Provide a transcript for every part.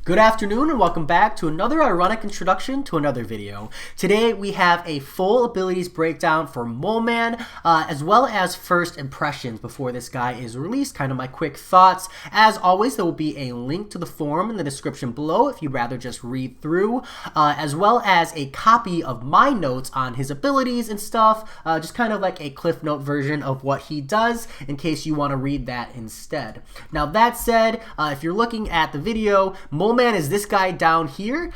Good afternoon and welcome back to another ironic introduction to another video. Today we have a full abilities breakdown for Mole Man, as well as first impressions before this guy is released, kind of my quick thoughts. As always, there will be a link to the forum in the description below if you'd rather just read through, as well as a copy of my notes on his abilities and stuff, just kind of like a Cliff Note version of what he does in case you want to read that instead. Now that said, if you're looking at the video, Mole Man is this guy down here.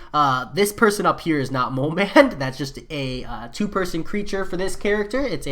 This person up here is not Mole Man. That's just a two-person creature for this character. It's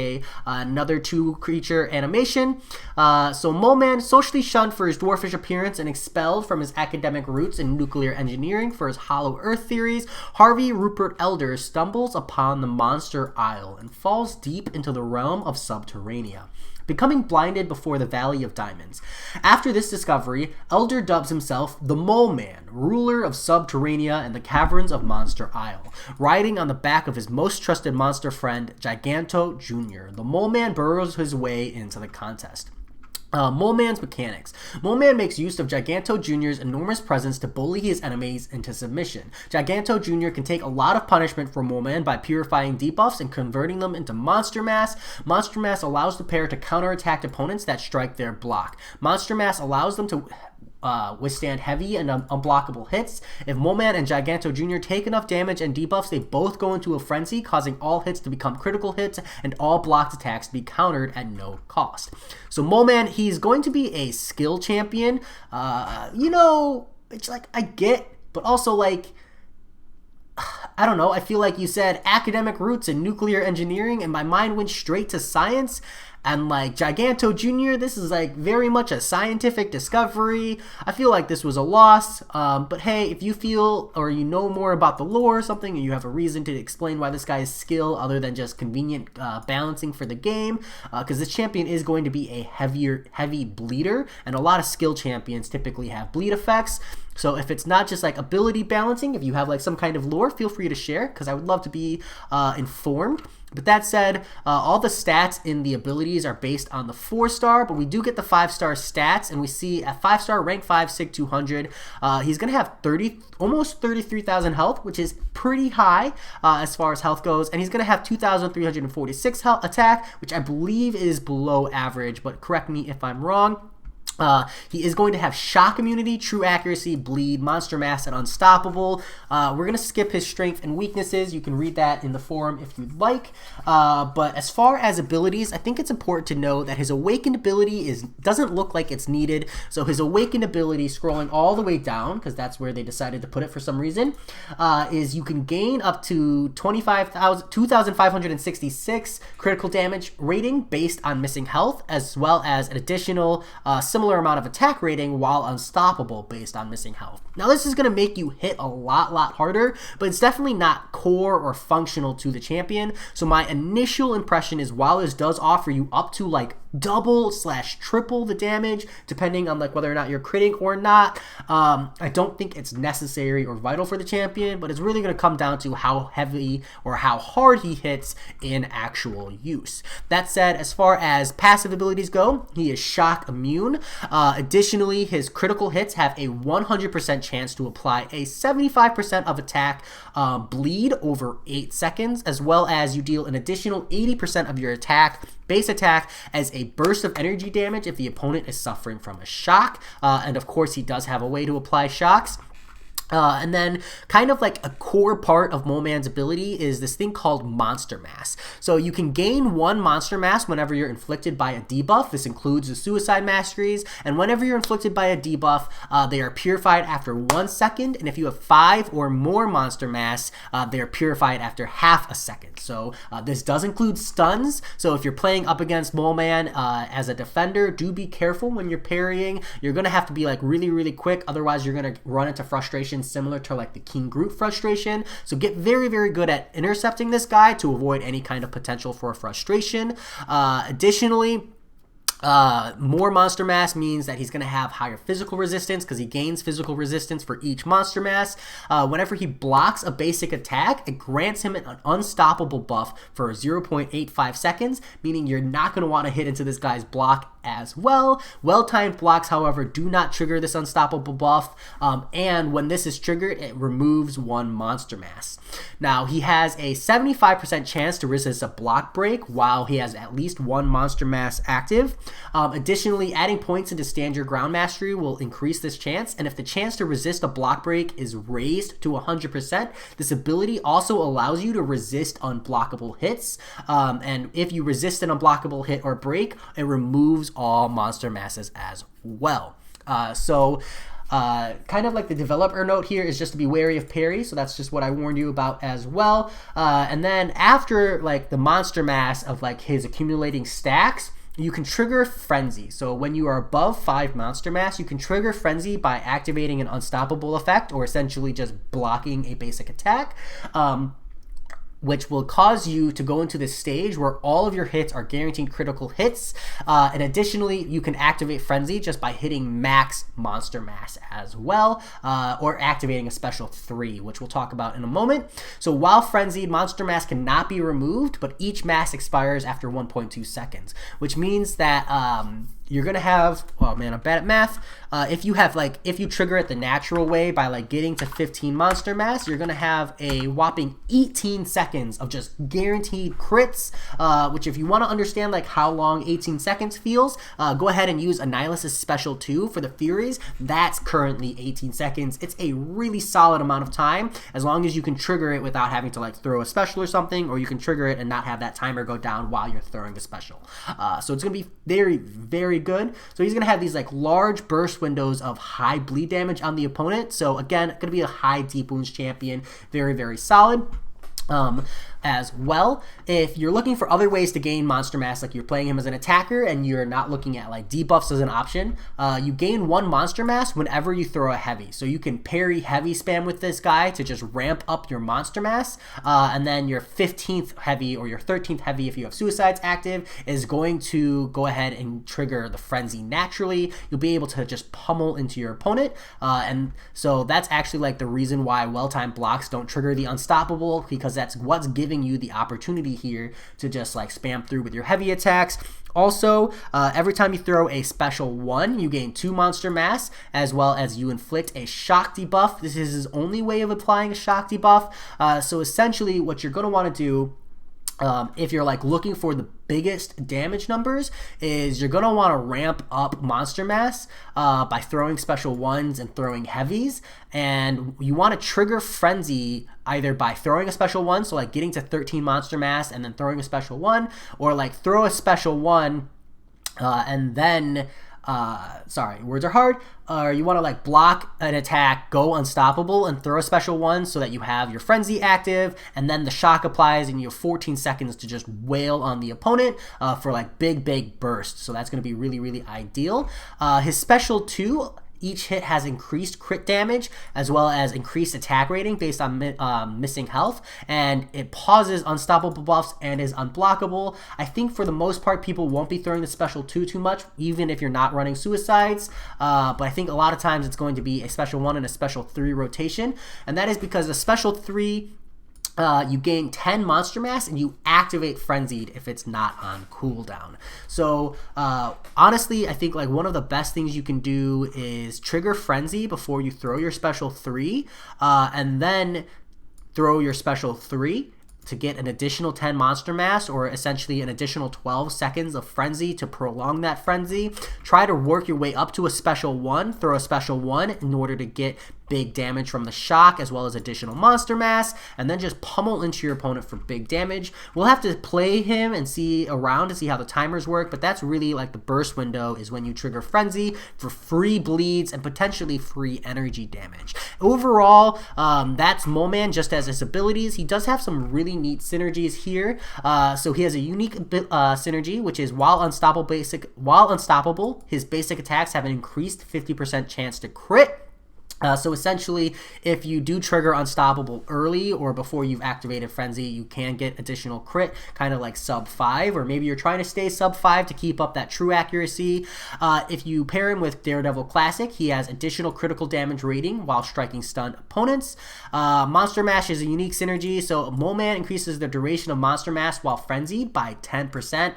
another two-creature animation. So Mole Man, socially shunned for his dwarfish appearance and expelled from his academic roots in nuclear engineering for his hollow earth theories, Harvey Rupert Elder stumbles upon the Monster Isle and falls deep into the realm of Subterranea, becoming blinded before the Valley of Diamonds. After this discovery, Elder dubs himself the Mole Man, ruler of Subterranea and the caverns of Monster Isle. Riding on the back of his most trusted monster friend, Giganto Jr., the Mole Man burrows his way into the contest. Mole Man's mechanics. Mole Man makes use of Giganto Jr.'s enormous presence to bully his enemies into submission. Giganto Jr. can take a lot of punishment from Mole Man by purifying debuffs and converting them into Monster Mass. Monster Mass allows the pair to counterattack opponents that strike their block. Monster Mass allows them to withstand heavy and unblockable hits. If Mole Man and Giganto Jr. take enough damage and debuffs, they both go into a frenzy, causing all hits to become critical hits and all blocked attacks to be countered at no cost. So Mole Man, he's going to be a skill champion. You know, it's like, I get, but also like, I don't know, I feel like you said academic roots in nuclear engineering and my mind went straight to science. And like Giganto Jr., this is like very much a scientific discovery. I feel like this was a loss, but hey, if you feel or you know more about the lore or something and you have a reason to explain why this guy's skill other than just convenient balancing for the game, because this champion is going to be a heavy bleeder, and a lot of skill champions typically have bleed effects. So if it's not just like ability balancing, if you have like some kind of lore, feel free to share because I would love to be informed. But that said, all the stats in the abilities are based on the 4-star, but we do get the 5-star stats, and we see at 5-star, rank 5, Sig 200, he's going to have almost 33,000 health, which is pretty high as far as health goes, and he's going to have 2,346 health attack, which I believe is below average, but correct me if I'm wrong. He is going to have shock immunity, true accuracy, bleed, monster mass, and unstoppable. We're going to skip his strength and weaknesses. You can read that in the forum if you'd like. But as far as abilities, I think it's important to know that his awakened ability doesn't look like it's needed. So his awakened ability, scrolling all the way down, because that's where they decided to put it for some reason, is you can gain up to 2,566 critical damage rating based on missing health, as well as an additional similar amount of attack rating while unstoppable based on missing health. Now this is going to make you hit a lot harder, but it's definitely not core or functional to the champion. So my initial impression is while this does offer you up to like double/triple the damage depending on like whether or not you're critting or not, I don't think it's necessary or vital for the champion, but it's really going to come down to how heavy or how hard he hits in actual use. That said, as far as passive abilities go, he is shock immune. Additionally, his critical hits have a 100% chance to apply a 75% of attack bleed over 8 seconds, as well as you deal an additional 80% of your base attack as a burst of energy damage if the opponent is suffering from a shock. And of course, he does have a way to apply shocks. And then kind of like a core part of Mole Man's ability is this thing called Monster Mass. So you can gain 1 Monster Mass whenever you're inflicted by a debuff. This includes the Suicide Masteries. And whenever you're inflicted by a debuff, they are purified after 1 second. And if you have 5 or more Monster Mass, they are purified after half a second. So this does include stuns. So if you're playing up against Mole Man as a defender, do be careful when you're parrying. You're going to have to be like really quick. Otherwise, you're going to run into frustration similar to like the King Groot frustration. So get very good at intercepting this guy to avoid any kind of potential for frustration. Additionally, more monster mass means that he's going to have higher physical resistance because he gains physical resistance for each monster mass. Whenever he blocks a basic attack, it grants him an unstoppable buff for 0.85 seconds, meaning you're not going to want to hit into this guy's block as well. Well-timed blocks, however, do not trigger this unstoppable buff, and when this is triggered, it removes 1 monster mass. Now, he has a 75% chance to resist a block break while he has at least 1 monster mass active. Additionally, adding points into stand your ground mastery will increase this chance, and if the chance to resist a block break is raised to 100%, this ability also allows you to resist unblockable hits, and if you resist an unblockable hit or break, it removes all monster masses as well. Kind of like the developer note here is just to be wary of Parrys, so that's just what I warned you about as well. And then after like the monster mass of like his accumulating stacks, you can trigger Frenzy. So when you are above 5 monster mass, you can trigger Frenzy by activating an unstoppable effect, or essentially just blocking a basic attack, which will cause you to go into this stage where all of your hits are guaranteed critical hits. And additionally, you can activate Frenzy just by hitting max monster mass as well, or activating a special 3, which we'll talk about in a moment. So while frenzied, monster mass cannot be removed, but each mass expires after 1.2 seconds, which means that you're gonna have, oh man, I'm bad at math. If you trigger it the natural way by like getting to 15 monster mass, you're gonna have a whopping 18 seconds of just guaranteed crits, which if you wanna understand like how long 18 seconds feels, go ahead and use Annihilus' special 2 for the Furies. That's currently 18 seconds. It's a really solid amount of time, as long as you can trigger it without having to like throw a special or something, or you can trigger it and not have that timer go down while you're throwing the special. So it's gonna be very, very good. So he's going to have these like large burst windows of high bleed damage on the opponent. So again, going to be a high deep wounds champion. Very, very solid. As well, if you're looking for other ways to gain monster mass, like you're playing him as an attacker and you're not looking at like debuffs as an option, you gain 1 monster mass whenever you throw a heavy. So you can parry heavy spam with this guy to just ramp up your monster mass, and then your 15th heavy or your 13th heavy, if you have suicides active, is going to go ahead and trigger the frenzy naturally. You'll be able to just pummel into your opponent, and so that's actually like the reason why well-timed blocks don't trigger the unstoppable, because that's what's giving you the opportunity here to just like spam through with your heavy attacks. Also, every time you throw a special 1, you gain 2 monster mass, as well as you inflict a shock debuff. This is his only way of applying a shock debuff. So essentially what you're going to want to do, if you're like looking for the biggest damage numbers, is you're going to want to ramp up monster mass by throwing special 1s and throwing heavies, and you want to trigger frenzy either by throwing a special 1, so like getting to 13 monster mass and then throwing a special 1, or like throw a special 1 and then sorry, words are hard, or you want to like block an attack, go unstoppable, and throw a special 1 so that you have your frenzy active, and then the shock applies and you have 14 seconds to just wail on the opponent for like big bursts. So that's going to be really, really ideal. His special 2, each hit has increased crit damage as well as increased attack rating based on missing health, and it pauses unstoppable buffs and is unblockable. I think for the most part people won't be throwing the special 2 too much, even if you're not running suicides, but I think a lot of times it's going to be a special 1 and a special 3 rotation, and that is because the special 3, you gain 10 monster mass and you activate frenzied if it's not on cooldown. So honestly, I think like one of the best things you can do is trigger frenzy before you throw your special 3, and then throw your special 3 to get an additional 10 monster mass, or essentially an additional 12 seconds of frenzy to prolong that frenzy. Try to work your way up to a special 1, throw a special 1 in order to get big damage from the shock as well as additional monster mass, and then just pummel into your opponent for big damage. We'll have to play him and see around to see how the timers work, but that's really like the burst window is when you trigger frenzy for free bleeds and potentially free energy damage. Overall, that's Moleman just as his abilities. He does have some really neat synergies here. So he has a unique synergy, which is while unstoppable, his basic attacks have an increased 50% chance to crit. So essentially, if you do trigger Unstoppable early or before you've activated Frenzy, you can get additional crit, kind of like sub 5, or maybe you're trying to stay sub 5 to keep up that true accuracy. If you pair him with Daredevil Classic, he has additional critical damage rating while striking stunned opponents. Monster Mash is a unique synergy, so Mole Man increases the duration of Monster Mash while frenzied by 10%.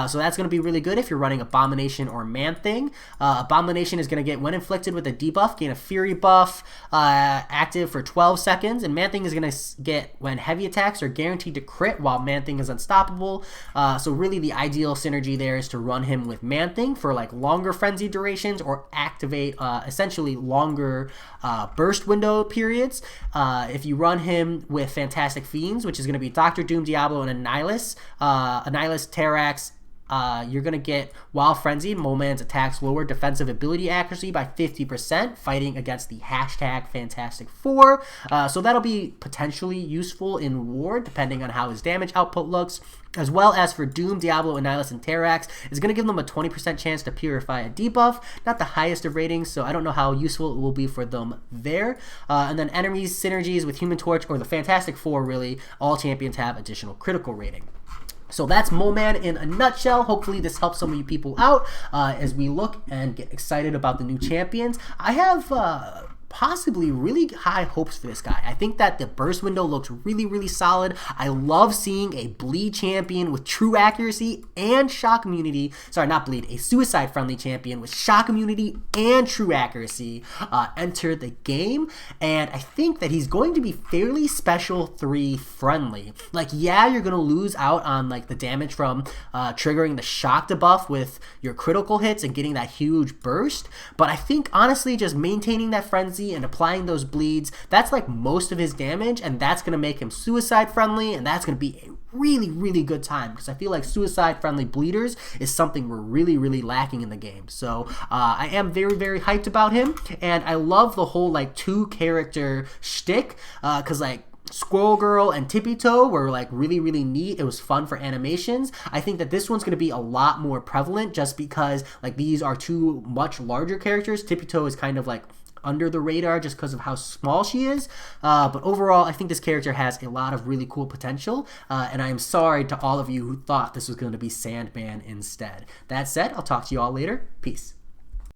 So that's going to be really good if you're running Abomination or Man-Thing. Abomination is going to get, when inflicted with a debuff, gain a Fury buff, active for 12 seconds, and Man-Thing is going to get when heavy attacks are guaranteed to crit while Man-Thing is unstoppable. So really the ideal synergy there is to run him with Man-Thing for like longer frenzy durations, or activate essentially longer burst window periods. If you run him with Fantastic Fiends, which is going to be Dr. Doom, Diablo, and Annihilus, Terrax, you're going to get, while frenzied, Mole Man's attacks lower defensive ability accuracy by 50%, fighting against the hashtag Fantastic Four. So that'll be potentially useful in War, depending on how his damage output looks. As well as for Doom, Diablo, Annihilus, and Terrax, is going to give them a 20% chance to purify a debuff. Not the highest of ratings, so I don't know how useful it will be for them there. And then enemies, synergies with Human Torch, or the Fantastic Four, really, all champions have additional critical rating. So that's Mole Man in a nutshell. Hopefully this helps some of you people out as we look and get excited about the new champions. I have possibly really high hopes for this guy. I think that the burst window looks really, really solid. I love seeing a bleed champion with true accuracy and shock immunity. Sorry, not bleed, a suicide friendly champion with shock immunity and true accuracy enter the game. And I think that he's going to be fairly special 3 friendly. Like, yeah, you're going to lose out on like the damage from triggering the shock debuff with your critical hits and getting that huge burst. But I think honestly, just maintaining that frenzy and applying those bleeds, that's like most of his damage, and that's going to make him suicide friendly, and that's going to be a really, really good time, because I feel like suicide friendly bleeders is something we're really, really lacking in the game. So I am very, very hyped about him, and I love the whole like 2 character shtick, because like Squirrel Girl and Tippy Toe were like really, really neat. It was fun for animations. I think that this one's going to be a lot more prevalent, just because like these are 2 much larger characters. Tippy Toe is kind of like under the radar just because of how small she is, but overall I think this character has a lot of really cool potential, and I am sorry to all of you who thought this was going to be Sandman instead. That said, I'll talk to you all later. Peace.